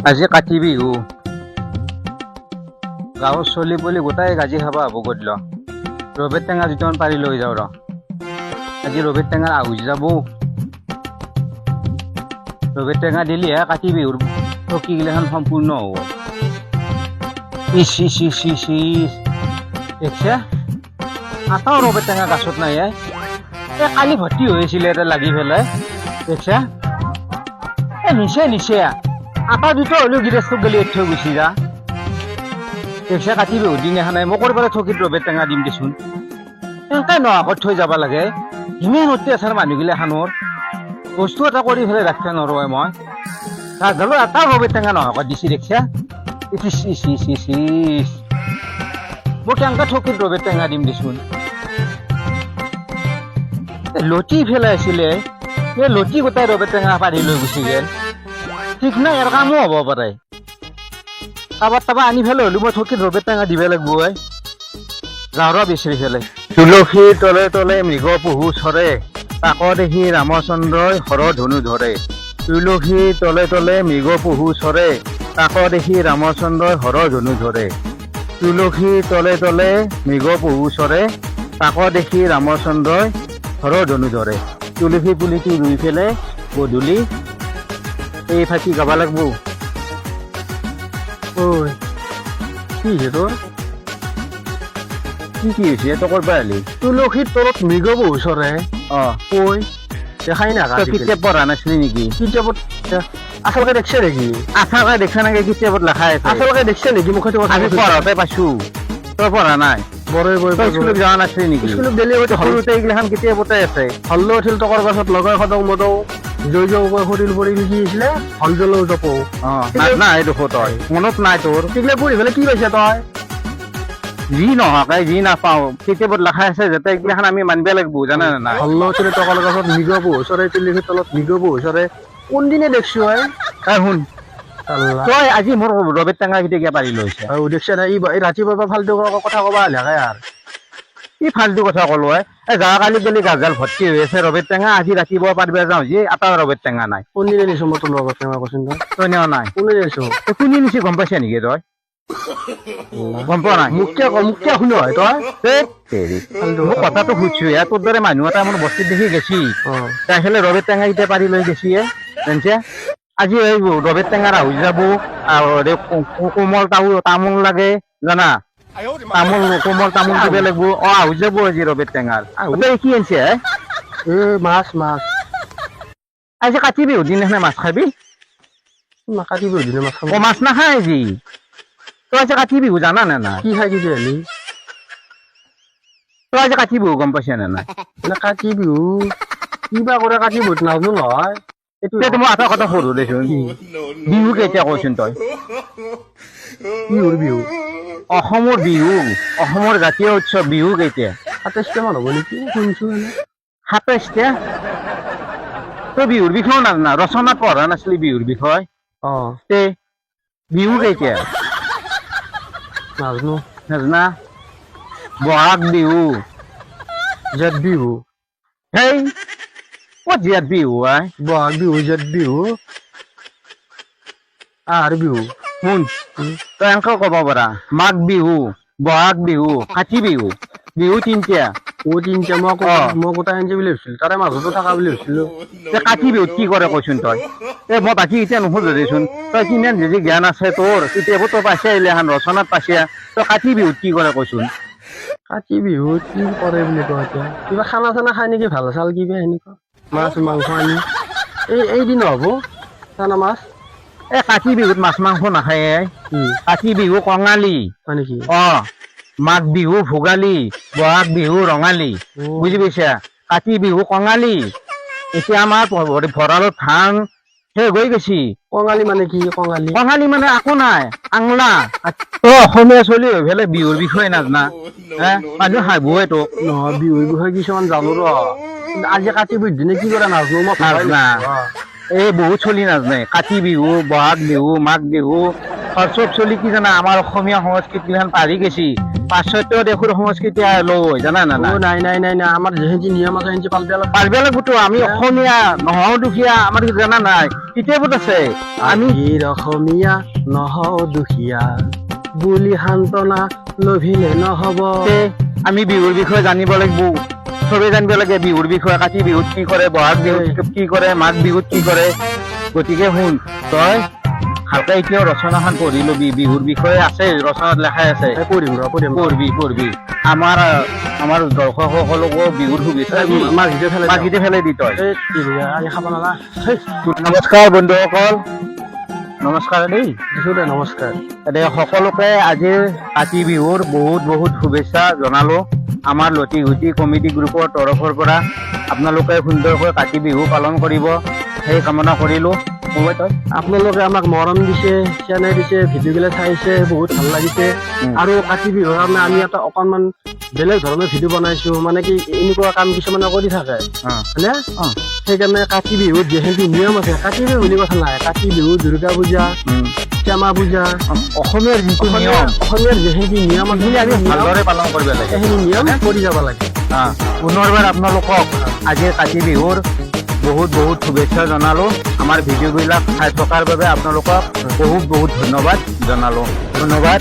আজি কাতি বিহু গাঁৱৰ চলি পলি গোটাই গাজি খাবা হ'ব গধূল ৰবেৰ টেঙা দুটামান পাৰি লৈ যাওঁ আজি ৰবেৰ টেঙাৰ আহুজ যাব ৰবেৰ টেঙা দিলেহে কাতি বিহুৰ ঠকীগিলাখান সম্পূৰ্ণ হ'ব ইচ ইচ ইচ ইচ ইচ দেখছে আটাও ৰবেৰ টেঙা গাছত নাই কালি ভৰ্তি হৈ আছিলে এটা লাগি পেলাই দেখছে নিচে নিচে আটা দুটা হলেও গিৰেজটোক গেলি থৈ গুচি যা দেখছে কাতি বিহুৰ দিনাখনে মই কৰিব ঠগীত ৰবেৰ টেঙা দিম দেচোন এনেকৈ নোহোৱাকৈ থৈ যাব লাগে ইমান অত্যাচাৰ মানুহগিলাখানৰ বস্তু এটা কৰি পেলাই ৰাখিব নোৱাৰোঁ মই ৰাজধালো এটা ৰবেৰ টেঙা নোহোৱাকৈ দিছি দেখছে ইচ ইচ ইচ ইচ ইচ মই কেনেকৈ ঠগীত ৰবেৰ টেঙা দিম দেচোন লটি পেলাই আছিলে এই লটি গোটাই ৰবেৰ টেঙা পাৰি লৈ গুচি গেল ঠিক নাই ইয়াৰ কামো হ'ব পাৰে কাৰোবাৰ আনি পেলাই হ'লেও মই ঠগীত ৰবেৰ টেঙা দিব লাগিব যাওঁ বিচাৰি পেলাই তুলসীৰ তলে তলে মৃগ পহু চৰে তাক দেখি ৰামচন্দ্ৰই হৰ ধনু ধৰে তুলসীৰ তলে তলে মৃগ পহু চৰে তাক দেখি ৰামচন্দ্ৰই হৰ ধনু ধৰে তুলসীৰ তলে তলে মৃগ পহু চৰে তাক দেখি ৰামচন্দ্ৰই হৰ ধনু ধৰে তুলসী পুলিটো ৰুই পেলাই গধূলি এই ফাঁকি গাব লাগিব ঐ কি হৈছে তোৰ কি হৈছে তই ক'ৰ পৰা আহিলি তুলসীৰ তলত মৃগ পহু চৰে কৈ দেখাই না কিতাপ পঢ়া নাছিলি নেকি কিতাপত আচলতে দেখছে নেকি আচলতে দেখছা নেকি কিতাপত লেখা আছে আচলতে দেখছে নেকি মুখতে আমি পঢ়াতে পাইছো তই পঢ়া নাই স্কুলত যোৱা নাছিলি নেকি স্কুলত গেলি হয়তো সৰুতে এইগিলাখান কিতাপতে আছে হল্ল উঠিল টকৰ পাছত লগাই সদৌ মদৌ জয় জয় সৰিল পৰিল কি আছিলে হল জলৌ জপৌ নাই দেখো তই মনত নাই তোৰ সেইগিলা পঢ়ি পেলাই কি পাইছা তই যি নহকে যি নাপাওঁ কিতাপত লেখা আছে যাতে এইগিলাখান আমি মানিব লাগিব জানে নে নাই হল্ল উঠিলে টকৰ পাছত মৃগ পহু চৰে তুলসীৰ তলত মৃগ পহু চৰে কোনদিনে দেখছো শুন তই আজি মোৰ ৰবেৰ টেঙা কেতিয়া পাৰি লৈছে দেখছা নাই এই ৰাতিপুৱাৰ ফাল্টু কথা কবা লাগে আৰু কি ফাল্টু কথা ক'লো যোৱাকালি গেলি গাছডাল ভৰ্তি হৈ আছে ৰবেৰ টেঙা আজি ৰাতিপুৱা পাৰিব যাওঁ যি এটা ৰবেৰ টেঙা নাই কোনদিনে নিছো মই তোৰ ৰবেৰ টেঙা কৈছো তই নিয়া নাই কোনে নিছো কোনে নিছে গম পাইছা নেকি তই গম পোৱা নাই মুখকে শুনো হয় তই মোক কথাটো সুধছো তোৰ দৰে মানুহ এটা মোৰ বস্তি দেখি গেছি তাই খেলে ৰবেৰ টেঙা কেইটা পাৰি লৈ গেছি জানছে আজি এই ৰবেৰ টেঙাৰ আহুজ যাব কোমল তামোল লাগে জানা কোমল তামোল দিব লাগিব আহুজ যাব আজি ৰবেৰ টেঙাৰ কি আনিছে মাছ মাছ আজি কাতি বিহুৰ দিনাখনে মাছ খাবি কাতি বিহুৰ দিনা মাছ খাব মাছ নাখায় আজি তই আজি কাতি বিহু জানা নে নাই কি খাই দিবি হেলি তই আজি কাতি বিহু গম পাইছা নে নাই কাতি বিহু কিবা কৰে কাতি বিহুত নাজানো নহয় মই এটা কথা সৰু দেচোন বিহু কেতিয়া কৈছোন তই বিহুৰ বিহু অসমৰ বিহু অসমৰ জাতীয় উৎসৱ বিহু কেতিয়া ২৭টা মান হ'ব নেকি শুনিছো ২৭টা তই বিহুৰ বিষয়ে নাজানা ৰচনাত পঢ়া নাছিলি বিহুৰ বিষয় তে বিহু কেতিয়া নাজানো নাজানা বহাগ বিহু জেঠ বিহু হেই ক'ত জেঠ বিহু বহাগ বিহু জেঠ বিহু আহাৰ বিহু শুন তই এনেকৈ ক'ব পাৰা মাঘ বিহু বহাগ বিহু কাতি বিহু বিহু তিনিটা তিনিটা মই গোটাই আনিছে বুলি ভাবিছিলো তাৰে মাজতো থকা বুলি ভাবিছিলো কাতি বিহুত কি কৰে কৈছোন তই মই বাকী এতিয়া নুসুধো দেচোন তই কিমান যদি জ্ঞান আছে তোৰ কেতিয়াবা তই পাইছে এইগিলাখান ৰচনাত পাইছে তই কাতি বিহুত কি কৰে কৈছোন কাতি বিহুত কি কৰে বুলি কয় এতিয়া কিবা খানা চানা খাই নেকি ভাল চাল কিবা সেনেকুৱা মাছ মাংস আনি এইদিন হ'ব চানা মাছ কাতি বিহুত মাছ মাংস নাখায় কাতি বিহু কঙালী হয় নেকি মাঘ বিহু ভোগালী বহাগ বিহু ৰঙালী বুজি পাইছা কাতি বিহু কঙালী এতিয়া আমাৰ ভঁৰালত ধান শেষ হৈ গৈছি কঙালী মানে কি কঙালী মানে একো নাই আংলা অসমীয়া চলি হৈ পেলাই বিহুৰ বিষয়ে নাজানা মানুহ হাবুৱে তোক নহয় বিহুৰ বিষয়ে কিছুমান জানো আজি কাতি বিহুৰ দিনে কি কৰা নাজানো মই নাজানা এই বহুত চলি নাজানে কাতি বিহু বহাগ বিহু মাঘ বিহু চব চলি কি জানা আমাৰ অসমীয়া সংস্কৃতিখন পাহৰি গেছি পাশ্চাত্য দেশৰ সংস্কৃতি লৈ জানা না নাই নাই নাই নাই আমাৰ যেহেঁতি নিয়ম আছে সেহেঁতি পালবে লাগবতো আমি অসমীয়া নহওঁ দুখীয়া আমাৰ জানা নাই কিতাপত আছে আমি অসমীয়া নহওঁ দুখীয়া বুলি সান্তনা লভিলে নহব আমি বিহুৰ বিষয়ে জানিব লাগিব চবে জানিব লাগে বিহুৰ বিষয়ে কাতি বিহুত কি কৰে বহাগ বিহুত কি কৰে মাঘ বিহুত কি কৰে গতিকে শুন তই ভালকে এতিয়াও ৰচনাখন পঢ়ি লবি বিহুৰ বিষয়ে আছে ৰচনাত লেখাই আছে পঢ়বি আমাৰ দৰ্শকসকলকো বিহুৰ শুভেচ্ছা মাঘিতে ফেলাই দি তই নমস্কাৰ বন্ধুসকল নমস্কাৰ দেই নমস্কাৰ সকলোকে আজিৰ কাতি বিহুৰ বহুত শুভেচ্ছা জনালো আমাৰ লতি ঘুটি কমিটি গ্ৰুপৰ তৰফৰ পৰা আপোনালোকে সুন্দৰকৈ কাতি বিহু পালন কৰিব সেই কামনা কৰিলো আপোনালোকে আমাক মৰম দিছে চেনেল দিছে ভিডিঅ'বিলাক চাইছে বহুত ভাল লাগিছে আৰু কাতি বিহুৰ কাৰণে আমি এটা অকণমান বেলেগ ধৰণৰ ভিডিঅ' বনাইছো মানে কি এনেকুৱা কাম কিছুমানে কৰি থাকে হয়নে সেইকাৰণে কাতি বিহুত যিহেতু নিয়ম আছে কাতি বিহু বুলি কথা নাই কাতি বিহু দুৰ্গা পূজা শ্যামা পূজা অসমীয়াৰ যিটো নিয়ম অসমীয়াৰ যিখিনি নিয়ম আছে আমি ভালদৰে পালন কৰিব লাগে সেইখিনি নিয়ম কৰি যাব লাগে পুনৰবাৰ আপোনালোকক আজিৰ কাতি বিহুৰ বহুত শুভেচ্ছা জনালো আমাৰ ভিডিঅ'বিলাক চাই থকাৰ বাবে আপোনালোকক বহুত ধন্যবাদ জনালো ধন্যবাদ